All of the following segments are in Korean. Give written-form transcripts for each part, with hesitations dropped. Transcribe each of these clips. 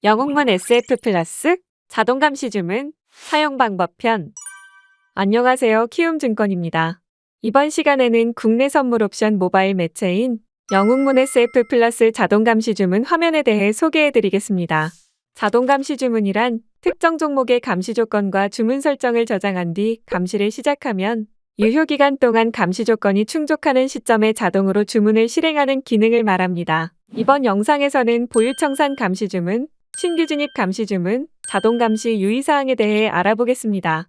영웅문 SF 플러스 자동 감시 주문 사용 방법 편. 안녕하세요. 키움증권입니다. 이번 시간에는 국내 선물 옵션 모바일 매체인 영웅문 SF 플러스 자동 감시 주문 화면에 대해 소개해 드리겠습니다. 자동 감시 주문이란 특정 종목의 감시 조건과 주문 설정을 저장한 뒤 감시를 시작하면 유효기간 동안 감시 조건이 충족하는 시점에 자동으로 주문을 실행하는 기능을 말합니다. 이번 영상에서는 보유청산 감시 주문, 신규 진입 감시 주문, 자동 감시 유의사항에 대해 알아보겠습니다.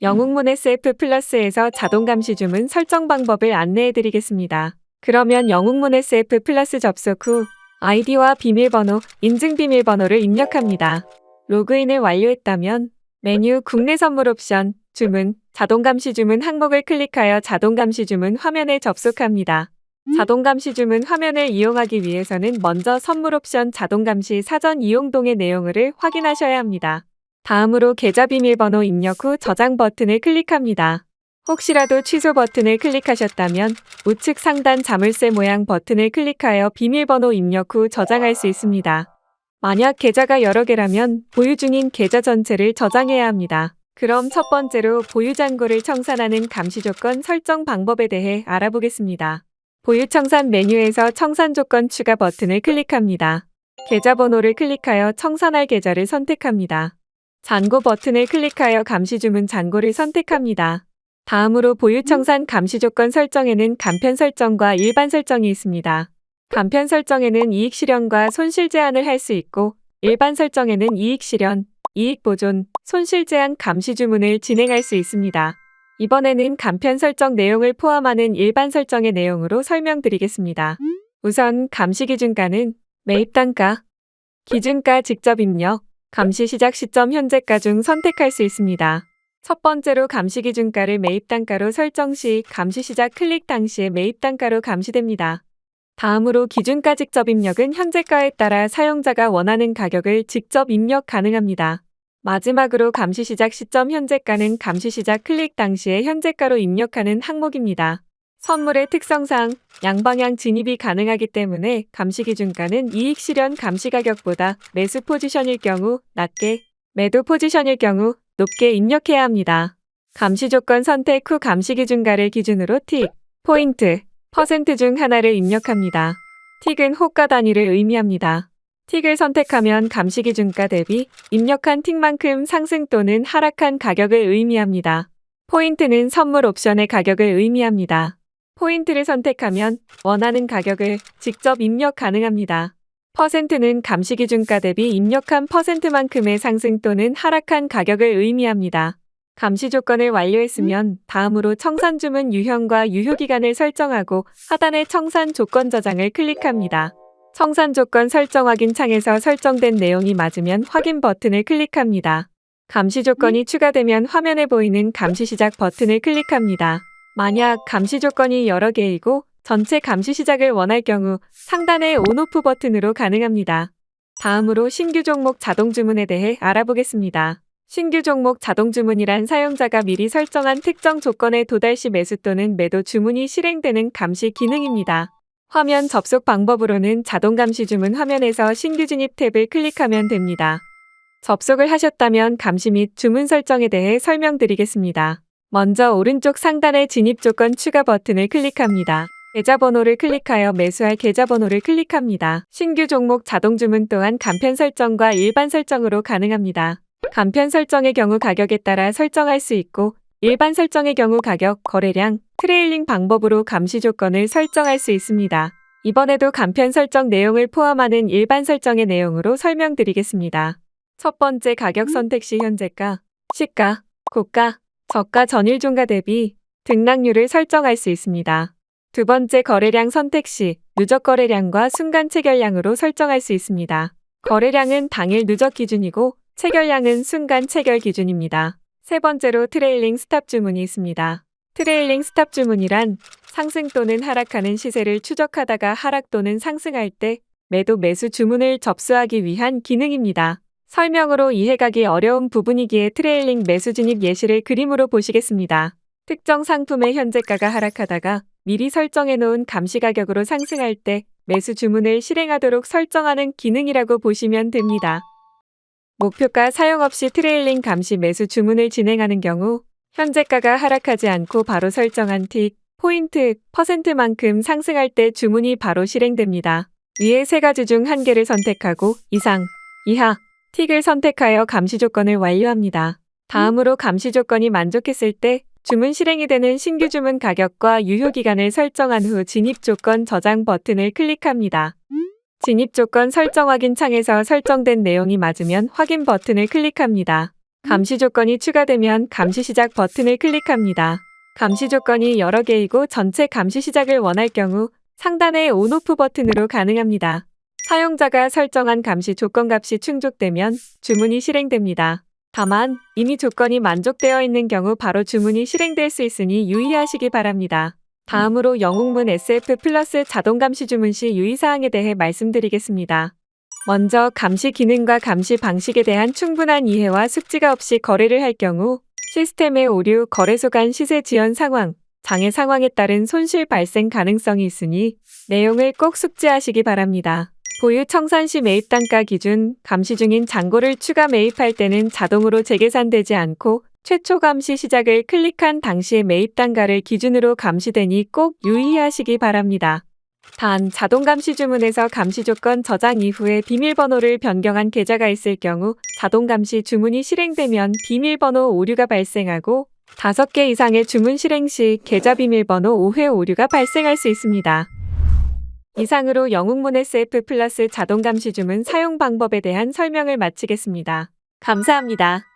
영웅문 SF 플러스에서 자동 감시 주문 설정 방법을 안내해 드리겠습니다. 그러면 영웅문 SF 플러스 접속 후 아이디와 비밀번호, 인증 비밀번호를 입력합니다. 로그인을 완료했다면 메뉴 국내 선물 옵션, 주문, 자동 감시 주문 항목을 클릭하여 자동 감시 주문 화면에 접속합니다. 자동 감시 주문 화면을 이용하기 위해서는 먼저 선물 옵션 자동 감시 사전 이용 동의 내용을 확인하셔야 합니다. 다음으로 계좌 비밀번호 입력 후 저장 버튼을 클릭합니다. 혹시라도 취소 버튼을 클릭하셨다면 우측 상단 자물쇠 모양 버튼을 클릭하여 비밀번호 입력 후 저장할 수 있습니다. 만약 계좌가 여러 개라면 보유 중인 계좌 전체를 저장해야 합니다. 그럼 첫 번째로 보유 잔고를 청산하는 감시 조건 설정 방법에 대해 알아보겠습니다. 보유 청산 메뉴에서 청산 조건 추가 버튼을 클릭합니다. 계좌 번호를 클릭하여 청산할 계좌를 선택합니다. 잔고 버튼을 클릭하여 감시 주문 잔고를 선택합니다. 다음으로 보유 청산 감시 조건 설정에는 간편 설정과 일반 설정이 있습니다. 간편 설정에는 이익 실현과 손실 제한을 할 수 있고 일반 설정에는 이익 실현, 이익 보존, 손실 제한 감시 주문을 진행할 수 있습니다. 이번에는 간편 설정 내용을 포함하는 일반 설정의 내용으로 설명드리겠습니다. 우선 감시 기준가는 매입 단가, 기준가 직접 입력, 감시 시작 시점 현재가 중 선택할 수 있습니다. 첫 번째로 감시 기준가를 매입 단가로 설정 시 감시 시작 클릭 당시에 매입 단가로 감시됩니다. 다음으로 기준가 직접 입력은 현재가에 따라 사용자가 원하는 가격을 직접 입력 가능합니다. 마지막으로 감시 시작 시점 현재가는 감시 시작 클릭 당시에 현재가로 입력하는 항목입니다. 선물의 특성상 양방향 진입이 가능하기 때문에 감시 기준가는 이익 실현 감시 가격보다 매수 포지션일 경우 낮게, 매도 포지션일 경우 높게 입력해야 합니다. 감시 조건 선택 후 감시 기준가를 기준으로 틱, 포인트, 퍼센트 중 하나를 입력합니다. 틱은 호가 단위를 의미합니다. 틱을 선택하면 감시 기준가 대비 입력한 틱만큼 상승 또는 하락한 가격을 의미합니다. 포인트는 선물 옵션의 가격을 의미합니다. 포인트를 선택하면 원하는 가격을 직접 입력 가능합니다. 퍼센트는 감시 기준가 대비 입력한 퍼센트만큼의 상승 또는 하락한 가격을 의미합니다. 감시 조건을 완료했으면 다음으로 청산 주문 유형과 유효기간을 설정하고 하단의 청산 조건 저장을 클릭합니다. 청산 조건 설정 확인 창에서 설정된 내용이 맞으면 확인 버튼을 클릭합니다. 감시 조건이 추가되면 화면에 보이는 감시 시작 버튼을 클릭합니다. 만약 감시 조건이 여러 개이고 전체 감시 시작을 원할 경우 상단의 온오프 버튼으로 가능합니다. 다음으로 신규 종목 자동 주문에 대해 알아보겠습니다. 신규 종목 자동 주문이란 사용자가 미리 설정한 특정 조건에 도달 시 매수 또는 매도 주문이 실행되는 감시 기능입니다. 화면 접속 방법으로는 자동 감시 주문 화면에서 신규 진입 탭을 클릭하면 됩니다. 접속을 하셨다면 감시 및 주문 설정에 대해 설명드리겠습니다. 먼저 오른쪽 상단의 진입 조건 추가 버튼을 클릭합니다. 계좌번호를 클릭하여 매수할 계좌번호를 클릭합니다. 신규 종목 자동 주문 또한 간편 설정과 일반 설정으로 가능합니다. 간편 설정의 경우 가격에 따라 설정할 수 있고 일반 설정의 경우 가격, 거래량, 트레일링 방법으로 감시 조건을 설정할 수 있습니다. 이번에도 간편 설정 내용을 포함하는 일반 설정의 내용으로 설명드리겠습니다. 첫 번째 가격 선택 시 현재가, 시가, 고가, 저가 전일 종가 대비 등락률을 설정할 수 있습니다. 두 번째 거래량 선택 시 누적 거래량과 순간 체결량으로 설정할 수 있습니다. 거래량은 당일 누적 기준이고 체결량은 순간 체결 기준입니다. 세 번째로 트레일링 스탑 주문이 있습니다. 트레일링 스탑 주문이란 상승 또는 하락하는 시세를 추적하다가 하락 또는 상승할 때 매도 매수 주문을 접수하기 위한 기능입니다. 설명으로 이해가기 어려운 부분이기에 트레일링 매수 진입 예시를 그림으로 보시겠습니다. 특정 상품의 현재가가 하락하다가 미리 설정해 놓은 감시 가격으로 상승할 때 매수 주문을 실행하도록 설정하는 기능이라고 보시면 됩니다. 목표가 사용 없이 트레일링 감시 매수 주문을 진행하는 경우 현재가가 하락하지 않고 바로 설정한 틱, 포인트, 퍼센트만큼 상승할 때 주문이 바로 실행됩니다. 위의 세 가지 중 한 개를 선택하고 이상, 이하, 틱을 선택하여 감시 조건을 완료합니다. 다음으로 감시 조건이 만족했을 때 주문 실행이 되는 신규 주문 가격과 유효 기간을 설정한 후 진입 조건 저장 버튼을 클릭합니다. 진입 조건 설정 확인 창에서 설정된 내용이 맞으면 확인 버튼을 클릭합니다. 감시 조건이 추가되면 감시 시작 버튼을 클릭합니다. 감시 조건이 여러 개이고 전체 감시 시작을 원할 경우 상단의 온오프 버튼으로 가능합니다. 사용자가 설정한 감시 조건 값이 충족되면 주문이 실행됩니다. 다만 이미 조건이 만족되어 있는 경우 바로 주문이 실행될 수 있으니 유의하시기 바랍니다. 다음으로 영웅문 SF 플러스 자동 감시 주문 시 유의사항에 대해 말씀드리겠습니다. 먼저 감시 기능과 감시 방식에 대한 충분한 이해와 숙지가 없이 거래를 할 경우 시스템의 오류, 거래소 간 시세 지연 상황, 장애 상황에 따른 손실 발생 가능성이 있으니 내용을 꼭 숙지하시기 바랍니다. 보유 청산 시 매입 단가 기준, 감시 중인 잔고를 추가 매입할 때는 자동으로 재계산되지 않고 최초 감시 시작을 클릭한 당시의 매입 단가를 기준으로 감시되니 꼭 유의하시기 바랍니다. 단, 자동 감시 주문에서 감시 조건 저장 이후에 비밀번호를 변경한 계좌가 있을 경우 자동 감시 주문이 실행되면 비밀번호 오류가 발생하고 5개 이상의 주문 실행 시 계좌 비밀번호 오해 오류가 발생할 수 있습니다. 이상으로 영웅문 SF 플러스 자동 감시 주문 사용 방법에 대한 설명을 마치겠습니다. 감사합니다.